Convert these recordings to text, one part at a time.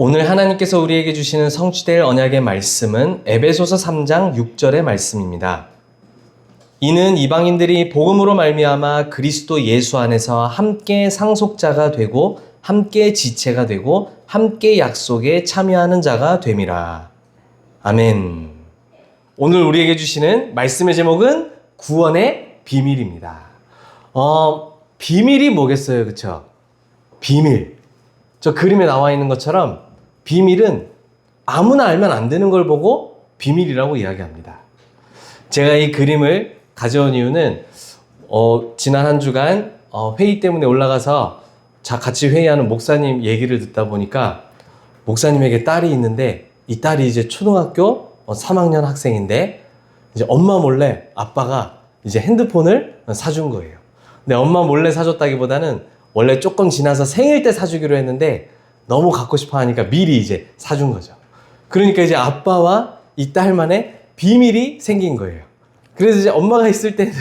오늘 하나님께서 우리에게 주시는 성취될 언약의 말씀은 에베소서 3장 6절의 말씀입니다. 이는 이방인들이 복음으로 말미암아 그리스도 예수 안에서 함께 상속자가 되고 함께 지체가 되고 함께 약속에 참여하는 자가 됨이라. 아멘. 오늘 우리에게 주시는 말씀의 제목은 구원의 비밀입니다. 비밀이 뭐겠어요, 그쵸? 비밀. 저 그림에 나와 있는 것처럼 비밀은 아무나 알면 안 되는 걸 보고 비밀이라고 이야기합니다. 제가 이 그림을 가져온 이유는 지난 한 주간 회의 때문에 올라가서 같이 회의하는 목사님 얘기를 듣다 보니까 목사님에게 딸이 있는데 이 딸이 이제 초등학교 3학년 학생인데 이제 엄마 몰래 아빠가 이제 핸드폰을 사준 거예요. 근데 엄마 몰래 사줬다기보다는 원래 조금 지나서 생일 때 사주기로 했는데 너무 갖고 싶어 하니까 미리 이제 사준 거죠. 그러니까 이제 아빠와 이 딸만의 비밀이 생긴 거예요. 그래서 이제 엄마가 있을 때는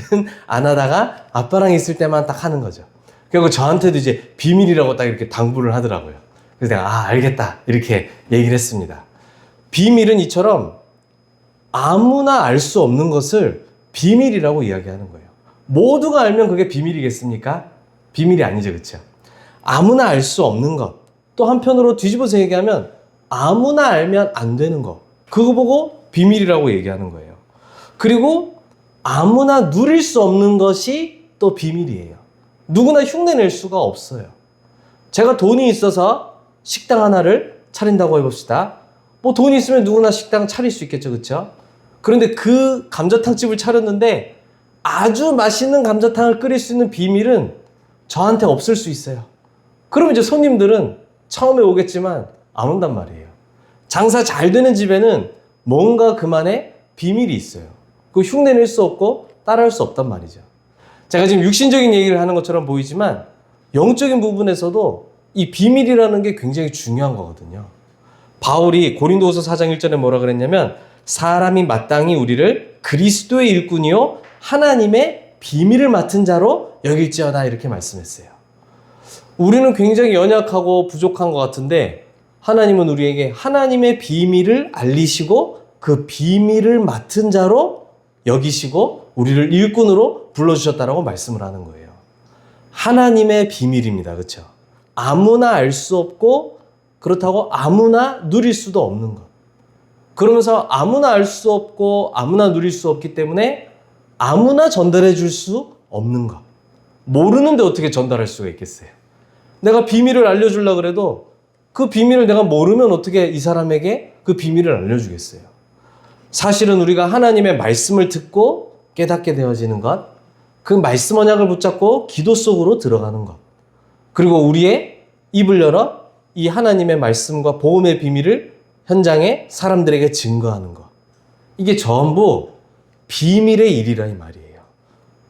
안 하다가 아빠랑 있을 때만 딱 하는 거죠. 그리고 저한테도 이제 비밀이라고 딱 이렇게 당부를 하더라고요. 그래서 내가 알겠다 이렇게 얘기를 했습니다. 비밀은 이처럼 아무나 알 수 없는 것을 비밀이라고 이야기하는 거예요. 모두가 알면 그게 비밀이겠습니까? 비밀이 아니죠, 그렇죠? 아무나 알 수 없는 것. 또 한편으로 뒤집어서 얘기하면 아무나 알면 안 되는 거. 그거 보고 비밀이라고 얘기하는 거예요. 그리고 아무나 누릴 수 없는 것이 또 비밀이에요. 누구나 흉내낼 수가 없어요. 제가 돈이 있어서 식당 하나를 차린다고 해봅시다. 뭐 돈이 있으면 누구나 식당 차릴 수 있겠죠, 그렇죠? 그런데 그 감자탕집을 차렸는데 아주 맛있는 감자탕을 끓일 수 있는 비밀은 저한테 없을 수 있어요. 그럼 이제 손님들은 처음에 오겠지만 안 온단 말이에요. 장사 잘 되는 집에는 뭔가 그만의 비밀이 있어요. 그 흉내낼 수 없고 따라할 수 없단 말이죠. 제가 지금 육신적인 얘기를 하는 것처럼 보이지만 영적인 부분에서도 이 비밀이라는 게 굉장히 중요한 거거든요. 바울이 고린도후서 4장 1절에 뭐라 그랬냐면 사람이 마땅히 우리를 그리스도의 일꾼이요 하나님의 비밀을 맡은 자로 여길지어다 이렇게 말씀했어요. 우리는 굉장히 연약하고 부족한 것 같은데 하나님은 우리에게 하나님의 비밀을 알리시고 그 비밀을 맡은 자로 여기시고 우리를 일꾼으로 불러주셨다라고 말씀을 하는 거예요. 하나님의 비밀입니다. 그렇죠? 아무나 알 수 없고 그렇다고 아무나 누릴 수도 없는 것. 그러면서 아무나 알 수 없고 아무나 누릴 수 없기 때문에 아무나 전달해 줄 수 없는 것. 모르는데 어떻게 전달할 수가 있겠어요? 내가 비밀을 알려주려고 그래도 그 비밀을 내가 모르면 어떻게 이 사람에게 그 비밀을 알려주겠어요? 사실은 우리가 하나님의 말씀을 듣고 깨닫게 되어지는 것, 그 말씀 언약을 붙잡고 기도 속으로 들어가는 것, 그리고 우리의 입을 열어 이 하나님의 말씀과 복음의 비밀을 현장에 사람들에게 증거하는 것. 이게 전부 비밀의 일이라 이 말이에요.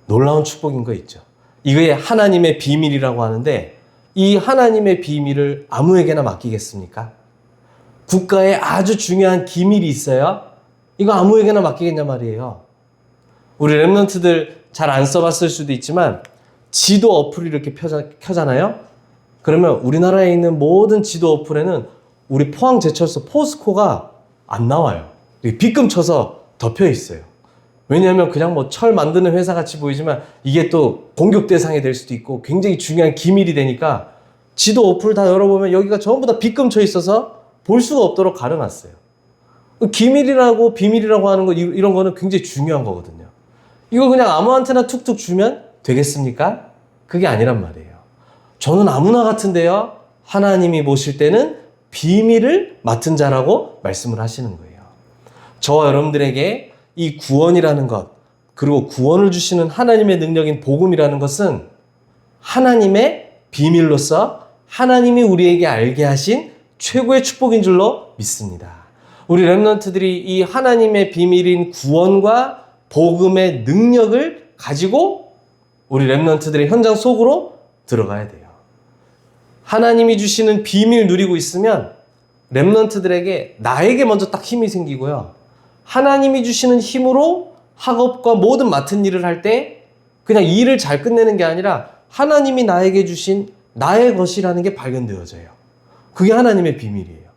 놀라운 축복인 거 있죠. 이게 하나님의 비밀이라고 하는데 이 하나님의 비밀을 아무에게나 맡기겠습니까? 국가에 아주 중요한 기밀이 있어요. 이거 아무에게나 맡기겠냐 말이에요. 우리 랩런트들 잘 안 써봤을 수도 있지만 지도 어플이 이렇게 켜잖아요. 그러면 우리나라에 있는 모든 지도 어플에는 우리 포항제철소 포스코가 안 나와요. 빗금 쳐서 덮여 있어요. 왜냐하면 그냥 뭐 철 만드는 회사 같이 보이지만 이게 또 공격 대상이 될 수도 있고 굉장히 중요한 기밀이 되니까 지도 어플 다 열어보면 여기가 전부 다 빗금 쳐 있어서 볼 수가 없도록 가려놨어요. 기밀이라고 비밀이라고 하는 거 이런 거는 굉장히 중요한 거거든요. 이거 그냥 아무한테나 툭툭 주면 되겠습니까? 그게 아니란 말이에요. 저는 아무나 같은데요. 하나님이 보실 때는 비밀을 맡은 자라고 말씀을 하시는 거예요. 저와 여러분들에게 이 구원이라는 것, 그리고 구원을 주시는 하나님의 능력인 복음이라는 것은 하나님의 비밀로서 하나님이 우리에게 알게 하신 최고의 축복인 줄로 믿습니다. 우리 랩런트들이 이 하나님의 비밀인 구원과 복음의 능력을 가지고 우리 랩런트들의 현장 속으로 들어가야 돼요. 하나님이 주시는 비밀 누리고 있으면 랩런트들에게 나에게 먼저 딱 힘이 생기고요. 하나님이 주시는 힘으로 학업과 모든 맡은 일을 할 때 그냥 일을 잘 끝내는 게 아니라 하나님이 나에게 주신 나의 것이라는 게 발견되어져요. 그게 하나님의 비밀이에요.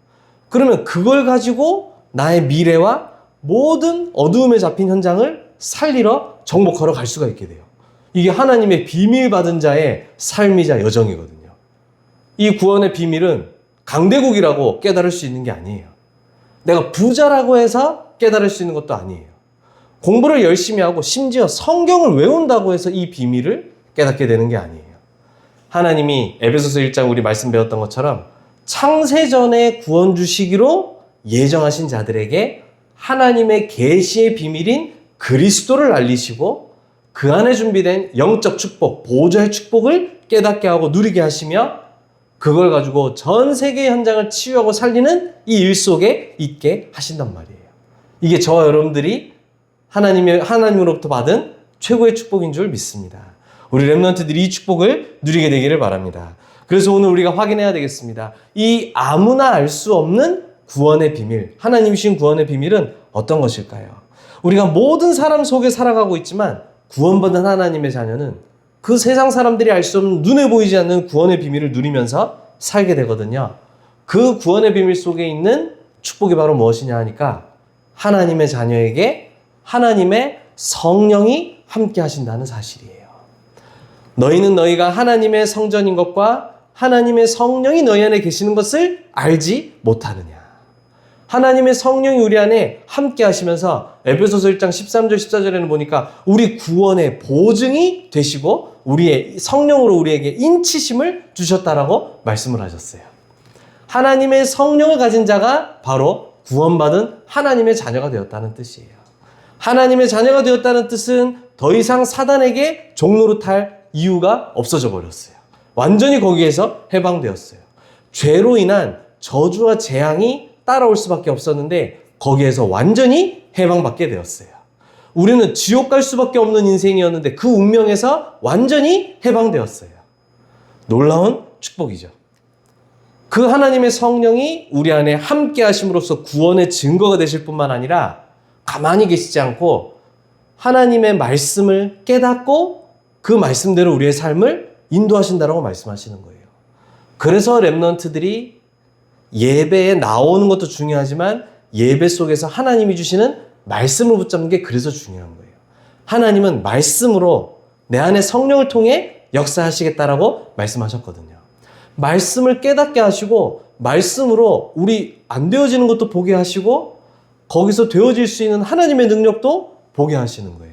그러면 그걸 가지고 나의 미래와 모든 어두움에 잡힌 현장을 살리러 정복하러 갈 수가 있게 돼요. 이게 하나님의 비밀 받은 자의 삶이자 여정이거든요. 이 구원의 비밀은 강대국이라고 깨달을 수 있는 게 아니에요. 내가 부자라고 해서 깨달을 수 있는 것도 아니에요. 공부를 열심히 하고 심지어 성경을 외운다고 해서 이 비밀을 깨닫게 되는 게 아니에요. 하나님이 에베소서 1장 우리 말씀 배웠던 것처럼 창세전에 구원 주시기로 예정하신 자들에게 하나님의 계시의 비밀인 그리스도를 알리시고 그 안에 준비된 영적 축복, 보좌의 축복을 깨닫게 하고 누리게 하시며 그걸 가지고 전 세계 현장을 치유하고 살리는 이 일 속에 있게 하신단 말이에요. 이게 저와 여러분들이 하나님으로부터 받은 최고의 축복인 줄 믿습니다. 우리 렘넌트들이 이 축복을 누리게 되기를 바랍니다. 그래서 오늘 우리가 확인해야 되겠습니다. 이 아무나 알 수 없는 구원의 비밀, 하나님이 주신 구원의 비밀은 어떤 것일까요? 우리가 모든 사람 속에 살아가고 있지만 구원받은 하나님의 자녀는 그 세상 사람들이 알 수 없는 눈에 보이지 않는 구원의 비밀을 누리면서 살게 되거든요. 그 구원의 비밀 속에 있는 축복이 바로 무엇이냐 하니까 하나님의 자녀에게 하나님의 성령이 함께 하신다는 사실이에요. 너희는 너희가 하나님의 성전인 것과 하나님의 성령이 너희 안에 계시는 것을 알지 못하느냐. 하나님의 성령이 우리 안에 함께 하시면서 에베소서 1장 13절 14절에는 보니까 우리 구원의 보증이 되시고 우리의 성령으로 우리에게 인치심을 주셨다라고 말씀을 하셨어요. 하나님의 성령을 가진 자가 바로 구원받은 하나님의 자녀가 되었다는 뜻이에요. 하나님의 자녀가 되었다는 뜻은 더 이상 사단에게 종노릇할 이유가 없어져 버렸어요. 완전히 거기에서 해방되었어요. 죄로 인한 저주와 재앙이 따라올 수밖에 없었는데 거기에서 완전히 해방받게 되었어요. 우리는 지옥 갈 수밖에 없는 인생이었는데 그 운명에서 완전히 해방되었어요. 놀라운 축복이죠. 그 하나님의 성령이 우리 안에 함께 하심으로써 구원의 증거가 되실 뿐만 아니라 가만히 계시지 않고 하나님의 말씀을 깨닫고 그 말씀대로 우리의 삶을 인도하신다라고 말씀하시는 거예요. 그래서 렘넌트들이 예배에 나오는 것도 중요하지만 예배 속에서 하나님이 주시는 말씀을 붙잡는 게 그래서 중요한 거예요. 하나님은 말씀으로 내 안에 성령을 통해 역사하시겠다라고 말씀하셨거든요. 말씀을 깨닫게 하시고 말씀으로 우리 안 되어지는 것도 보게 하시고 거기서 되어질 수 있는 하나님의 능력도 보게 하시는 거예요.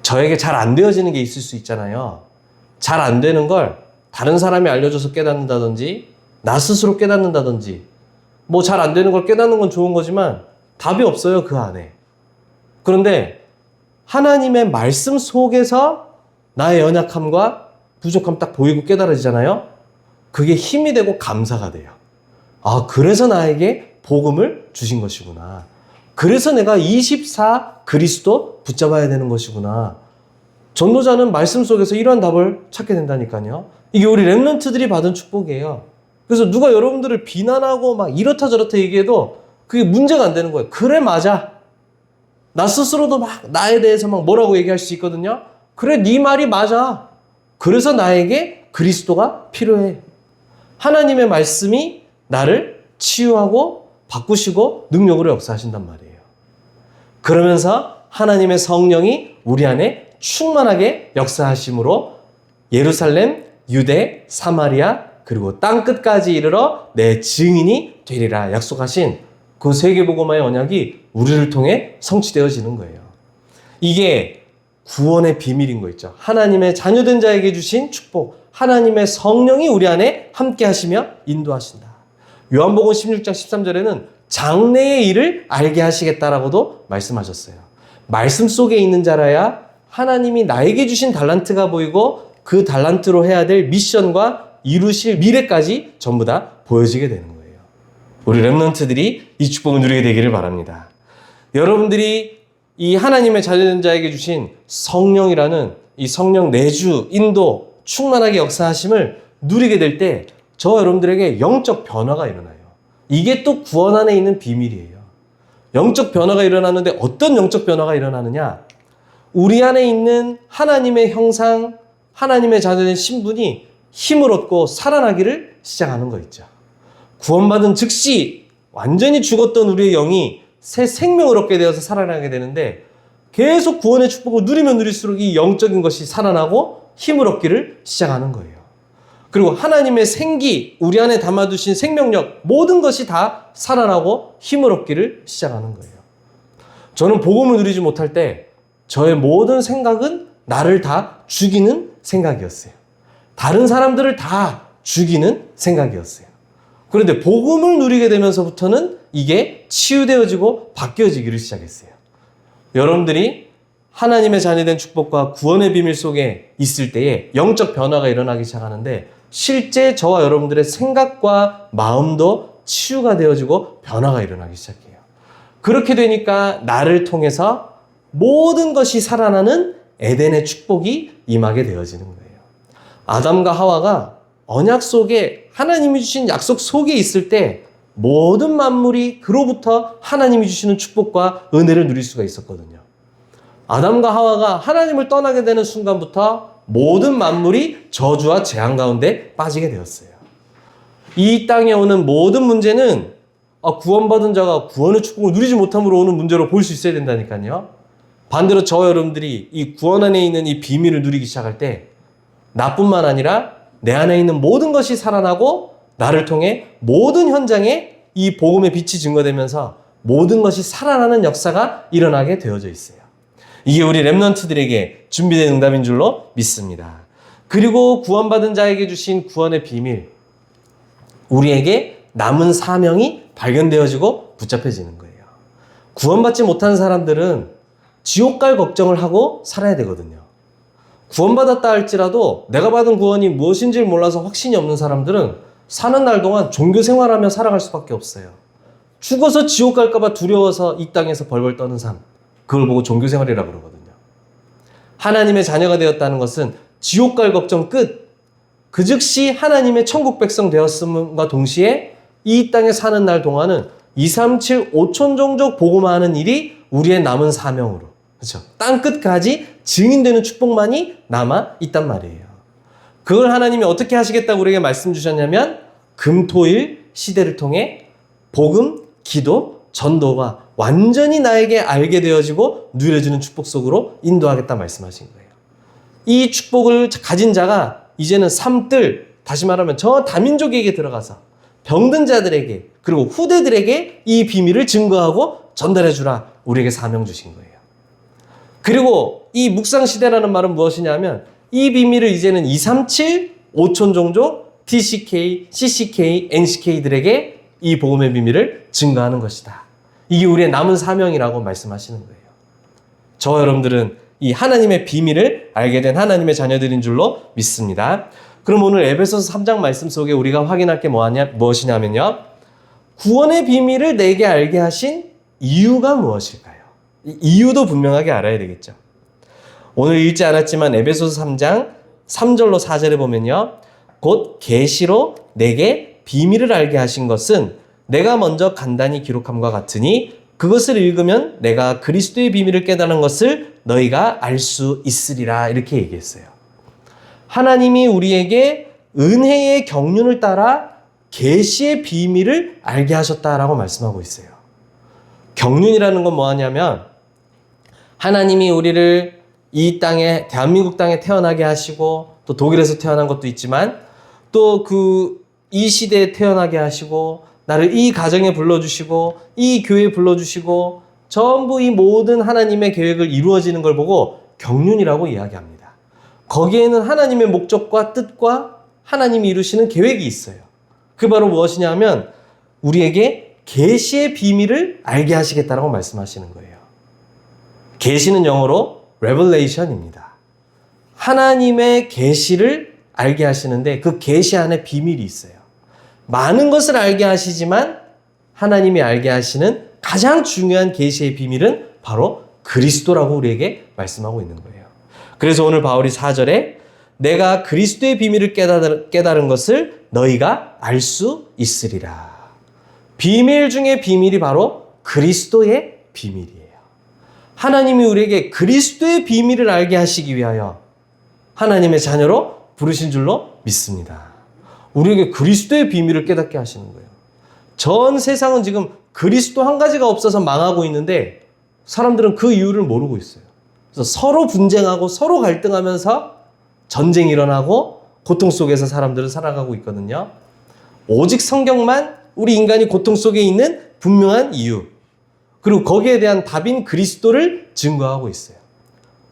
저에게 잘 안 되어지는 게 있을 수 있잖아요. 잘 안 되는 걸 다른 사람이 알려줘서 깨닫는다든지 나 스스로 깨닫는다든지 뭐 잘 안 되는 걸 깨닫는 건 좋은 거지만 답이 없어요, 그 안에. 그런데 하나님의 말씀 속에서 나의 연약함과 부족함 딱 보이고 깨달아지잖아요. 그게 힘이 되고 감사가 돼요. 아, 그래서 나에게 복음을 주신 것이구나. 그래서 내가 24 그리스도 붙잡아야 되는 것이구나. 전도자는 말씀 속에서 이러한 답을 찾게 된다니까요. 이게 우리 렘넌트들이 받은 축복이에요. 그래서 누가 여러분들을 비난하고 막 이렇다 저렇다 얘기해도 그게 문제가 안 되는 거예요. 그래, 맞아. 나 스스로도 막 나에 대해서 막 뭐라고 얘기할 수 있거든요. 그래, 네 말이 맞아. 그래서 나에게 그리스도가 필요해. 하나님의 말씀이 나를 치유하고 바꾸시고 능력으로 역사하신단 말이에요. 그러면서 하나님의 성령이 우리 안에 충만하게 역사하심으로 예루살렘, 유대, 사마리아 그리고 땅끝까지 이르러 내 증인이 되리라 약속하신 그 세계복음화의 언약이 우리를 통해 성취되어지는 거예요. 이게 구원의 비밀인 거 있죠. 하나님의 자녀된 자에게 주신 축복, 하나님의 성령이 우리 안에 함께 하시며 인도하신다. 요한복음 16장 13절에는 장래의 일을 알게 하시겠다라고도 말씀하셨어요. 말씀 속에 있는 자라야 하나님이 나에게 주신 달란트가 보이고 그 달란트로 해야 될 미션과 이루실 미래까지 전부 다 보여지게 되는 거예요. 우리 렘넌트들이 이 축복을 누리게 되기를 바랍니다. 여러분들이 이 하나님의 자녀된 자에게 주신 성령이라는 이 성령 내주, 인도, 충만하게 역사하심을 누리게 될 때 저와 여러분들에게 영적 변화가 일어나요. 이게 또 구원 안에 있는 비밀이에요. 영적 변화가 일어나는데 어떤 영적 변화가 일어나느냐? 우리 안에 있는 하나님의 형상, 하나님의 자녀된 신분이 힘을 얻고 살아나기를 시작하는 거 있죠. 구원받은 즉시 완전히 죽었던 우리의 영이 새 생명을 얻게 되어서 살아나게 되는데 계속 구원의 축복을 누리면 누릴수록 이 영적인 것이 살아나고 힘을 얻기를 시작하는 거예요. 그리고 하나님의 생기, 우리 안에 담아두신 생명력, 모든 것이 다 살아나고 힘을 얻기를 시작하는 거예요. 저는 복음을 누리지 못할 때 저의 모든 생각은 나를 다 죽이는 생각이었어요. 다른 사람들을 다 죽이는 생각이었어요. 그런데 복음을 누리게 되면서부터는 이게 치유되어지고 바뀌어지기를 시작했어요. 여러분들이 하나님의 자녀된 축복과 구원의 비밀 속에 있을 때에 영적 변화가 일어나기 시작하는데 실제 저와 여러분들의 생각과 마음도 치유가 되어지고 변화가 일어나기 시작해요. 그렇게 되니까 나를 통해서 모든 것이 살아나는 에덴의 축복이 임하게 되어지는 거예요. 아담과 하와가 언약 속에 하나님이 주신 약속 속에 있을 때 모든 만물이 그로부터 하나님이 주시는 축복과 은혜를 누릴 수가 있었거든요. 아담과 하와가 하나님을 떠나게 되는 순간부터 모든 만물이 저주와 재앙 가운데 빠지게 되었어요. 이 땅에 오는 모든 문제는 구원받은 자가 구원의 축복을 누리지 못함으로 오는 문제로 볼 수 있어야 된다니까요. 반대로 저와 여러분들이 이 구원 안에 있는 이 비밀을 누리기 시작할 때 나뿐만 아니라 내 안에 있는 모든 것이 살아나고 나를 통해 모든 현장에 이 복음의 빛이 증거되면서 모든 것이 살아나는 역사가 일어나게 되어져 있어요. 이게 우리 렘넌트들에게 준비된 응답인 줄로 믿습니다. 그리고 구원받은 자에게 주신 구원의 비밀, 우리에게 남은 사명이 발견되어지고 붙잡혀지는 거예요. 구원받지 못한 사람들은 지옥 갈 걱정을 하고 살아야 되거든요. 구원받았다 할지라도 내가 받은 구원이 무엇인지를 몰라서 확신이 없는 사람들은 사는 날 동안 종교 생활하며 살아갈 수밖에 없어요. 죽어서 지옥 갈까봐 두려워서 이 땅에서 벌벌 떠는 삶, 그걸 보고 종교 생활이라고 그러거든요. 하나님의 자녀가 되었다는 것은 지옥 갈 걱정 끝, 그 즉시 하나님의 천국 백성 되었음과 동시에 이 땅에 사는 날 동안은 237 5천 종족 복음화하는 일이 우리의 남은 사명으로, 그렇죠? 땅 끝까지 증인되는 축복만이 남아 있단 말이에요. 그걸 하나님이 어떻게 하시겠다고 우리에게 말씀 주셨냐면 금토일 시대를 통해 복음, 기도, 전도가 완전히 나에게 알게 되어지고 누려지는 축복 속으로 인도하겠다 말씀하신 거예요. 이 축복을 가진 자가 이제는 삶들, 다시 말하면 저 다민족에게 들어가서 병든 자들에게 그리고 후대들에게 이 비밀을 증거하고 전달해 주라 우리에게 사명 주신 거예요. 그리고 이 묵상시대라는 말은 무엇이냐면 이 비밀을 이제는 237 5천 종족 TCK, CCK, NCK들에게 이 복음의 비밀을 증거하는 것이다. 이게 우리의 남은 사명이라고 말씀하시는 거예요. 저와 여러분들은 이 하나님의 비밀을 알게 된 하나님의 자녀들인 줄로 믿습니다. 그럼 오늘 에베소서 3장 말씀 속에 우리가 확인할 게 무엇이냐면요. 구원의 비밀을 내게 알게 하신 이유가 무엇일까요? 이 이유도 분명하게 알아야 되겠죠. 오늘 읽지 않았지만 에베소서 3장 3절로 4절에 보면요. 곧 계시로 내게 비밀을 알게 하신 것은 내가 먼저 간단히 기록함과 같으니 그것을 읽으면 내가 그리스도의 비밀을 깨달은 것을 너희가 알 수 있으리라 이렇게 얘기했어요. 하나님이 우리에게 은혜의 경륜을 따라 계시의 비밀을 알게 하셨다라고 말씀하고 있어요. 경륜이라는 건 뭐하냐면 하나님이 우리를 이 땅에 대한민국 땅에 태어나게 하시고 또 독일에서 태어난 것도 있지만 또 이 시대에 태어나게 하시고 나를 이 가정에 불러주시고 이 교회에 불러주시고 전부 이 모든 하나님의 계획을 이루어지는 걸 보고 경륜이라고 이야기합니다. 거기에는 하나님의 목적과 뜻과 하나님이 이루시는 계획이 있어요. 그 바로 무엇이냐 하면 우리에게 계시의 비밀을 알게 하시겠다라고 말씀하시는 거예요. 계시는 영어로 revelation입니다. 하나님의 계시를 알게 하시는데 그 계시 안에 비밀이 있어요. 많은 것을 알게 하시지만 하나님이 알게 하시는 가장 중요한 계시의 비밀은 바로 그리스도라고 우리에게 말씀하고 있는 거예요. 그래서 오늘 바울이 4절에 내가 그리스도의 비밀을 깨달은 것을 너희가 알 수 있으리라. 비밀 중에 비밀이 바로 그리스도의 비밀이에요. 하나님이 우리에게 그리스도의 비밀을 알게 하시기 위하여 하나님의 자녀로 부르신 줄로 믿습니다. 우리에게 그리스도의 비밀을 깨닫게 하시는 거예요. 전 세상은 지금 그리스도 한 가지가 없어서 망하고 있는데 사람들은 그 이유를 모르고 있어요. 그래서 서로 분쟁하고 서로 갈등하면서 전쟁이 일어나고 고통 속에서 사람들은 살아가고 있거든요. 오직 성경만 우리 인간이 고통 속에 있는 분명한 이유, 그리고 거기에 대한 답인 그리스도를 증거하고 있어요.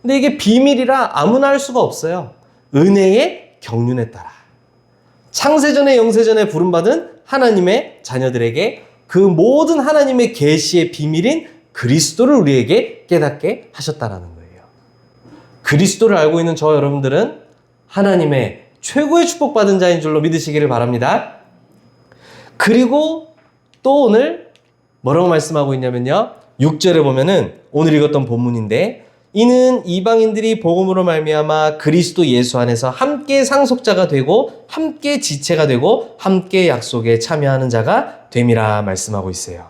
근데 이게 비밀이라 아무나 할 수가 없어요. 은혜의 경륜에 따라. 창세전에 영세전에 부름받은 하나님의 자녀들에게 그 모든 하나님의 계시의 비밀인 그리스도를 우리에게 깨닫게 하셨다라는 거예요. 그리스도를 알고 있는 저 여러분들은 하나님의 최고의 축복받은 자인 줄로 믿으시기를 바랍니다. 그리고 또 오늘 뭐라고 말씀하고 있냐면요. 6절에 보면은 오늘 읽었던 본문인데, 이는 이방인들이 복음으로 말미암아 그리스도 예수 안에서 함께 상속자가 되고 함께 지체가 되고 함께 약속에 참여하는 자가 됨이라 말씀하고 있어요.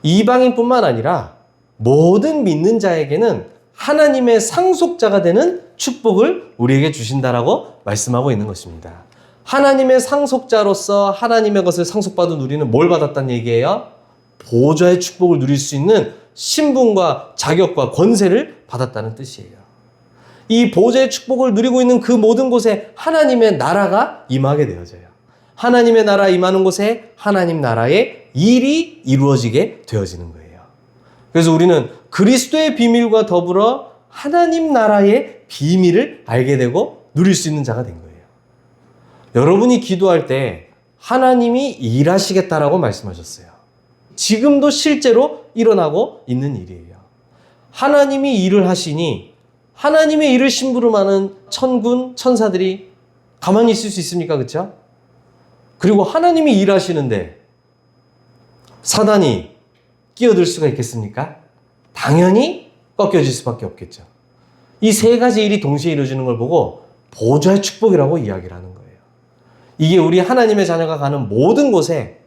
이방인뿐만 아니라 모든 믿는 자에게는 하나님의 상속자가 되는 축복을 우리에게 주신다라고 말씀하고 있는 것입니다. 하나님의 상속자로서 하나님의 것을 상속받은 우리는 뭘 받았다는 얘기예요? 보좌의 축복을 누릴 수 있는 신분과 자격과 권세를 받았다는 뜻이에요. 이 보좌의 축복을 누리고 있는 그 모든 곳에 하나님의 나라가 임하게 되어져요. 하나님의 나라 임하는 곳에 하나님 나라의 일이 이루어지게 되어지는 거예요. 그래서 우리는 그리스도의 비밀과 더불어 하나님 나라의 비밀을 알게 되고 누릴 수 있는 자가 된 거예요. 여러분이 기도할 때 하나님이 일하시겠다라고 말씀하셨어요. 지금도 실제로 일어나고 있는 일이에요. 하나님이 일을 하시니 하나님의 일을 심부름하는 천군, 천사들이 가만히 있을 수 있습니까? 그렇죠? 그리고 하나님이 일하시는데 사단이 끼어들 수가 있겠습니까? 당연히 꺾여질 수밖에 없겠죠. 이 세 가지 일이 동시에 이루어지는 걸 보고 보좌의 축복이라고 이야기를 하는 거예요. 이게 우리 하나님의 자녀가 가는 모든 곳에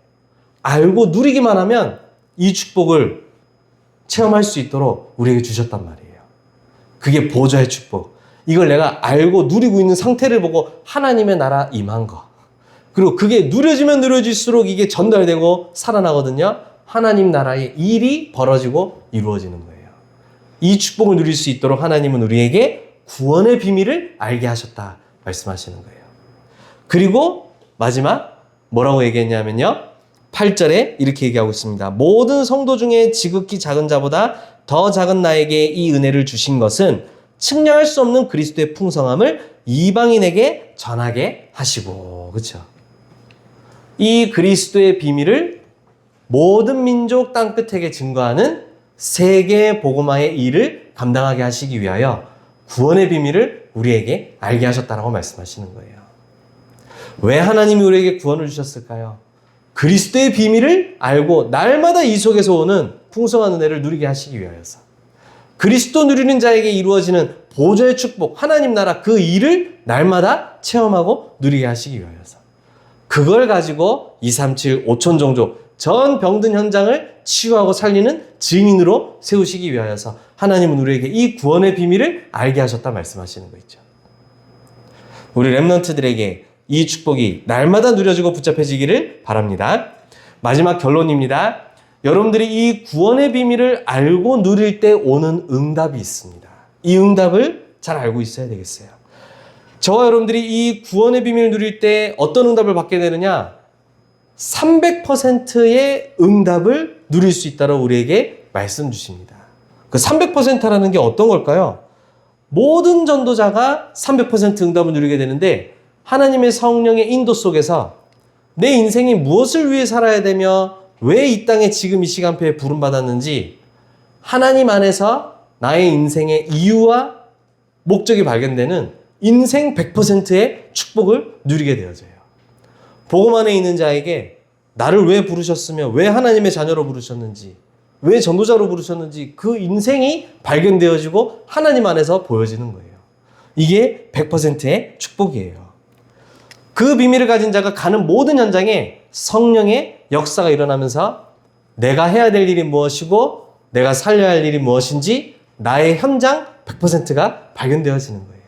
알고 누리기만 하면 이 축복을 체험할 수 있도록 우리에게 주셨단 말이에요. 그게 보좌의 축복. 이걸 내가 알고 누리고 있는 상태를 보고 하나님의 나라 임한 거. 그리고 그게 누려지면 누려질수록 이게 전달되고 살아나거든요. 하나님 나라의 일이 벌어지고 이루어지는 거예요. 이 축복을 누릴 수 있도록 하나님은 우리에게 구원의 비밀을 알게 하셨다 말씀하시는 거예요. 그리고 마지막 뭐라고 얘기했냐면요. 8절에 이렇게 얘기하고 있습니다. 모든 성도 중에 지극히 작은 자보다 더 작은 나에게 이 은혜를 주신 것은 측량할 수 없는 그리스도의 풍성함을 이방인에게 전하게 하시고, 그렇죠? 이 그리스도의 비밀을 모든 민족 땅끝에게 증거하는 세계 복음화의 일을 감당하게 하시기 위하여 구원의 비밀을 우리에게 알게 하셨다라고 말씀하시는 거예요. 왜 하나님이 우리에게 구원을 주셨을까요? 그리스도의 비밀을 알고 날마다 이 속에서 오는 풍성한 은혜를 누리게 하시기 위하여서, 그리스도 누리는 자에게 이루어지는 보좌의 축복, 하나님 나라 그 일을 날마다 체험하고 누리게 하시기 위하여서, 그걸 가지고 237 5천 종족 전 병든 현장을 치유하고 살리는 증인으로 세우시기 위하여서 하나님은 우리에게 이 구원의 비밀을 알게 하셨다 말씀하시는 거 있죠. 우리 렘넌트들에게 이 축복이 날마다 누려지고 붙잡혀지기를 바랍니다. 마지막 결론입니다. 여러분들이 이 구원의 비밀을 알고 누릴 때 오는 응답이 있습니다. 이 응답을 잘 알고 있어야 되겠어요. 저와 여러분들이 이 구원의 비밀을 누릴 때 어떤 응답을 받게 되느냐? 300%의 응답을 누릴 수 있다고 우리에게 말씀 주십니다. 그 300%라는 게 어떤 걸까요? 모든 전도자가 300% 응답을 누리게 되는데, 하나님의 성령의 인도 속에서 내 인생이 무엇을 위해 살아야 되며 왜 이 땅에 지금 이 시간표에 부름받았는지 하나님 안에서 나의 인생의 이유와 목적이 발견되는 인생 100%의 축복을 누리게 되어져요. 복음 안에 있는 자에게 나를 왜 부르셨으며 왜 하나님의 자녀로 부르셨는지, 왜 전도자로 부르셨는지 그 인생이 발견되어지고 하나님 안에서 보여지는 거예요. 이게 100%의 축복이에요. 그 비밀을 가진 자가 가는 모든 현장에 성령의 역사가 일어나면서 내가 해야 될 일이 무엇이고 내가 살려야 할 일이 무엇인지 나의 현장 100%가 발견되어지는 거예요.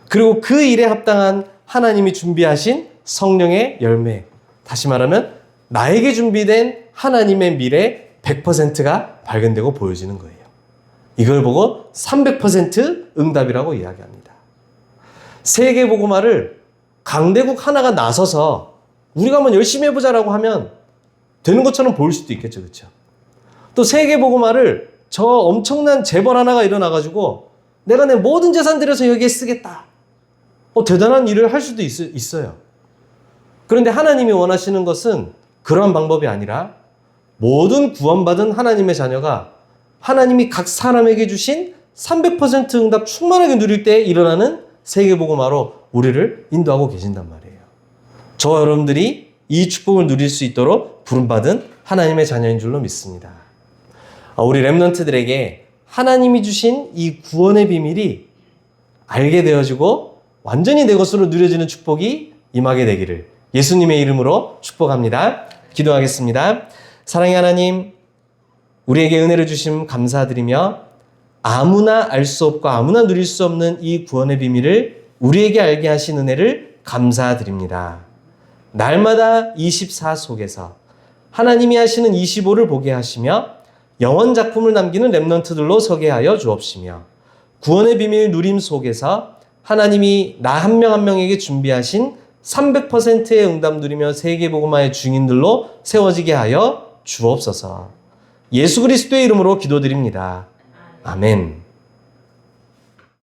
그리고 그 일에 합당한 하나님이 준비하신 성령의 열매, 다시 말하면 나에게 준비된 하나님의 미래 100%가 발견되고 보여지는 거예요. 이걸 보고 300% 응답이라고 이야기합니다. 세계복음화를 강대국 하나가 나서서 우리가 한번 열심히 해보자라고 하면 되는 것처럼 보일 수도 있겠죠. 그렇죠? 또 세계복음화를 저 엄청난 재벌 하나가 일어나가지고 내가 내 모든 재산 들여서 여기에 쓰겠다. 대단한 일을 할 수도 있어요. 그런데 하나님이 원하시는 것은 그러한 방법이 아니라 모든 구원받은 하나님의 자녀가 하나님이 각 사람에게 주신 300% 응답 충만하게 누릴 때 일어나는 세계복음화로 우리를 인도하고 계신단 말이에요. 저와 여러분들이 이 축복을 누릴 수 있도록 부름받은 하나님의 자녀인 줄로 믿습니다. 우리 렘넌트들에게 하나님이 주신 이 구원의 비밀이 알게 되어지고 완전히 내 것으로 누려지는 축복이 임하게 되기를 예수님의 이름으로 축복합니다. 기도하겠습니다. 사랑의 하나님, 우리에게 은혜를 주심 감사드리며 아무나 알 수 없고 아무나 누릴 수 없는 이 구원의 비밀을 우리에게 알게 하신 은혜를 감사드립니다. 날마다 24 속에서 하나님이 하시는 25를 보게 하시며 영원 작품을 남기는 렘넌트들로 서게 하여 주옵시며 구원의 비밀 누림 속에서 하나님이 나 한 명 한 명에게 준비하신 300%의 응답 누리며 세계복음화의 증인들로 세워지게 하여 주옵소서. 예수 그리스도의 이름으로 기도드립니다. 아멘.